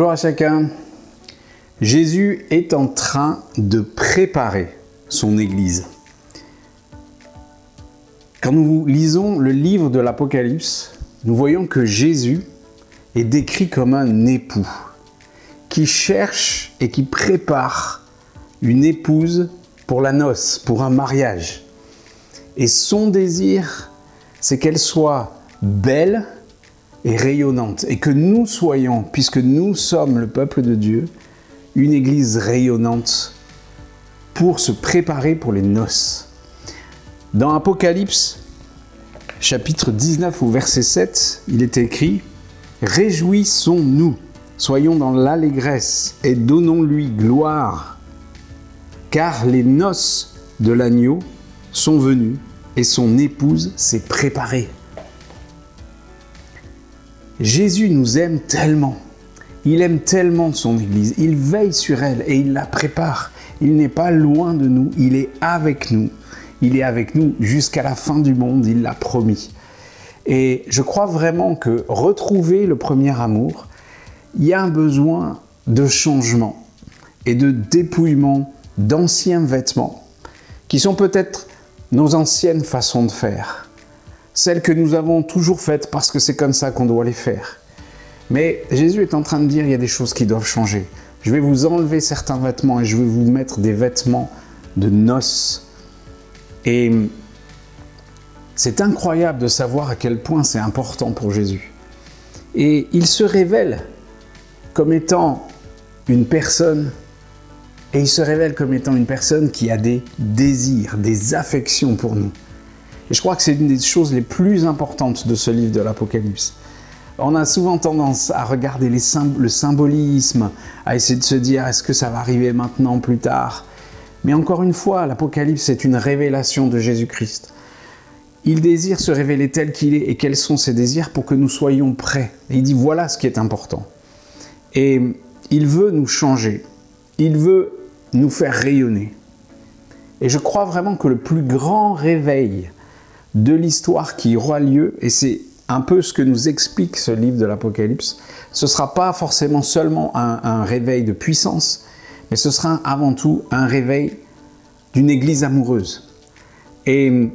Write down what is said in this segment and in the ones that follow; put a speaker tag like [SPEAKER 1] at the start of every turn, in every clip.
[SPEAKER 1] Bonjour à chacun. Jésus est en train de préparer son Église. Quand nous lisons le livre de l'Apocalypse, nous voyons que Jésus est décrit comme un époux qui cherche et qui prépare une épouse pour la noce, pour un mariage. Et son désir, c'est qu'elle soit belle et rayonnante, et que nous soyons, puisque nous sommes le peuple de Dieu, une église rayonnante pour se préparer pour les noces. Dans Apocalypse, chapitre 19 au verset 7, il est écrit « Réjouissons-nous, soyons dans l'allégresse et donnons-lui gloire, car les noces de l'agneau sont venues et son épouse s'est préparée. » Jésus nous aime tellement, il aime tellement son Église, il veille sur elle et il la prépare. Il n'est pas loin de nous, il est avec nous. Il est avec nous jusqu'à la fin du monde, il l'a promis. Et je crois vraiment que retrouver le premier amour, il y a un besoin de changement et de dépouillement d'anciens vêtements qui sont peut-être nos anciennes façons de faire. Celles que nous avons toujours faites parce que c'est comme ça qu'on doit les faire. Mais Jésus est en train de dire, il y a des choses qui doivent changer. Je vais vous enlever certains vêtements et je vais vous mettre des vêtements de noces. Et c'est incroyable de savoir à quel point c'est important pour Jésus. Et il se révèle comme étant une personne, et il se révèle comme étant une personne qui a des désirs, des affections pour nous. Et je crois que c'est une des choses les plus importantes de ce livre de l'Apocalypse. On a souvent tendance à regarder le symbolisme, à essayer de se dire « est-ce que ça va arriver maintenant, plus tard ?» Mais encore une fois, l'Apocalypse est une révélation de Jésus-Christ. Il désire se révéler tel qu'il est et quels sont ses désirs pour que nous soyons prêts. Et il dit « voilà ce qui est important ». Et il veut nous changer, il veut nous faire rayonner. Et je crois vraiment que le plus grand réveil de l'histoire qui aura lieu, et c'est un peu ce que nous explique ce livre de l'Apocalypse, ce ne sera pas forcément seulement un réveil de puissance, mais ce sera avant tout un réveil d'une église amoureuse. Et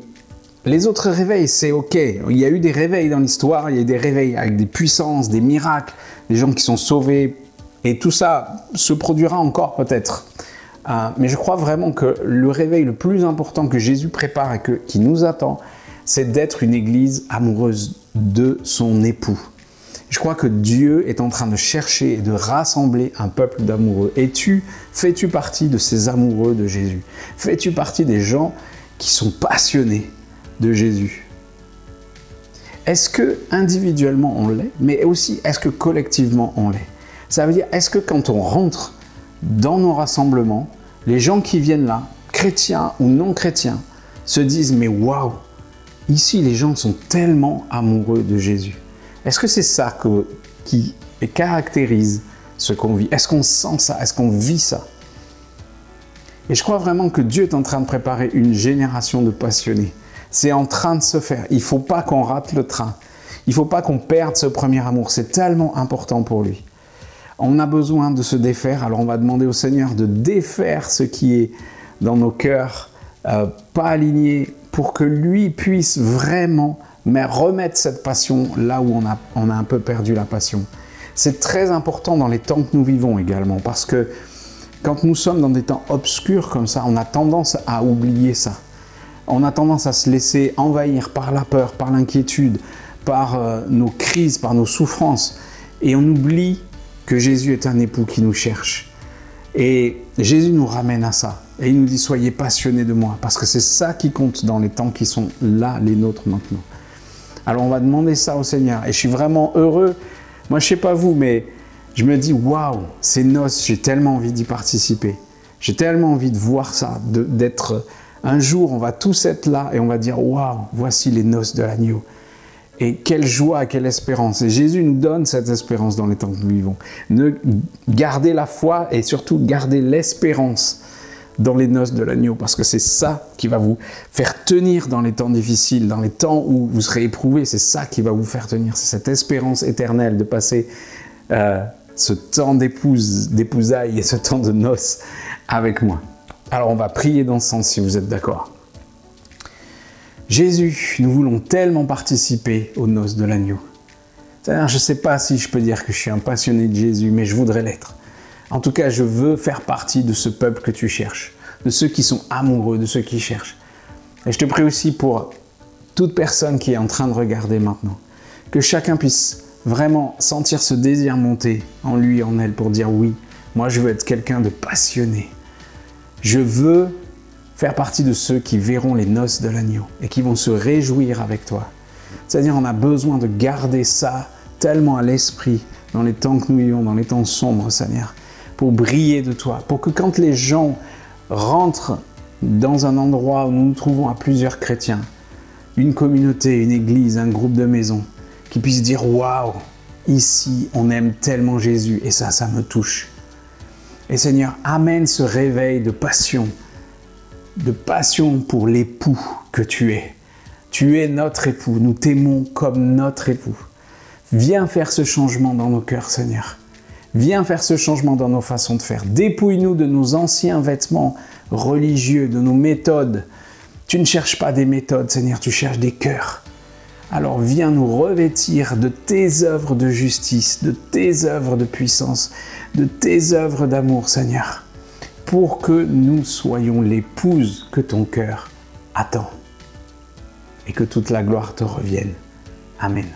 [SPEAKER 1] les autres réveils, c'est ok. Il y a eu des réveils dans l'histoire, il y a eu des réveils avec des puissances, des miracles, des gens qui sont sauvés, et tout ça se produira encore peut-être. Mais je crois vraiment que le réveil le plus important que Jésus prépare et qui nous attend, c'est d'être une église amoureuse de son époux. Je crois que Dieu est en train de chercher et de rassembler un peuple d'amoureux. Et fais-tu partie de ces amoureux de Jésus? Fais-tu partie des gens qui sont passionnés de Jésus? Est-ce que individuellement on l'est, mais aussi est-ce que collectivement on l'est? Ça veut dire, est-ce que quand on rentre dans nos rassemblements, les gens qui viennent là, chrétiens ou non chrétiens, se disent « mais waouh, ici les gens sont tellement amoureux de Jésus ». Est-ce que c'est ça qui caractérise ce qu'on vit? Est-ce qu'on sent ça? Est-ce qu'on vit ça? Et je crois vraiment que Dieu est en train de préparer une génération de passionnés. C'est en train de se faire. Il ne faut pas qu'on rate le train. Il ne faut pas qu'on perde ce premier amour. C'est tellement important pour lui. On a besoin de se défaire, alors on va demander au Seigneur de défaire ce qui est dans nos cœurs, pas aligné, pour que lui puisse vraiment remettre cette passion là où on a un peu perdu la passion. C'est très important dans les temps que nous vivons également, parce que quand nous sommes dans des temps obscurs comme ça, on a tendance à oublier ça. On a tendance à se laisser envahir par la peur, par l'inquiétude, par nos crises, par nos souffrances, et on oublie que Jésus est un époux qui nous cherche. Et Jésus nous ramène à ça. Et il nous dit, soyez passionnés de moi, parce que c'est ça qui compte dans les temps qui sont là, les nôtres maintenant. Alors on va demander ça au Seigneur. Et je suis vraiment heureux. Moi, je ne sais pas vous, mais je me dis, waouh, ces noces, j'ai tellement envie d'y participer. J'ai tellement envie de voir ça, d'être... Un jour, on va tous être là et on va dire, waouh, voici les noces de l'agneau. Et quelle joie, quelle espérance. Et Jésus nous donne cette espérance dans les temps que nous vivons. Gardez la foi et surtout gardez l'espérance dans les noces de l'agneau, parce que c'est ça qui va vous faire tenir dans les temps difficiles, dans les temps où vous serez éprouvés. C'est ça qui va vous faire tenir. C'est cette espérance éternelle de passer ce temps d'épousailles et ce temps de noces avec moi. Alors on va prier dans ce sens si vous êtes d'accord. Jésus, nous voulons tellement participer aux noces de l'agneau. C'est-à-dire, je ne sais pas si je peux dire que je suis un passionné de Jésus, mais je voudrais l'être. En tout cas, je veux faire partie de ce peuple que tu cherches, de ceux qui sont amoureux, de ceux qui cherchent. Et je te prie aussi pour toute personne qui est en train de regarder maintenant, que chacun puisse vraiment sentir ce désir monter en lui, en elle, pour dire oui, moi je veux être quelqu'un de passionné. Je veux faire partie de ceux qui verront les noces de l'agneau et qui vont se réjouir avec toi. C'est-à-dire, on a besoin de garder ça tellement à l'esprit dans les temps que nous vivons, dans les temps sombres, Seigneur, pour briller de toi, pour que quand les gens rentrent dans un endroit où nous nous trouvons à plusieurs chrétiens, une communauté, une église, un groupe de maisons, qui puissent dire « Waouh, ici, on aime tellement Jésus et ça me touche. » Et Seigneur, amène ce réveil de passion pour l'époux que tu es. Tu es notre époux, nous t'aimons comme notre époux. Viens faire ce changement dans nos cœurs, Seigneur. Viens faire ce changement dans nos façons de faire. Dépouille-nous de nos anciens vêtements religieux, de nos méthodes. Tu ne cherches pas des méthodes, Seigneur, tu cherches des cœurs. Alors viens nous revêtir de tes œuvres de justice, de tes œuvres de puissance, de tes œuvres d'amour, Seigneur, pour que nous soyons l'épouse que ton cœur attend et que toute la gloire te revienne. Amen.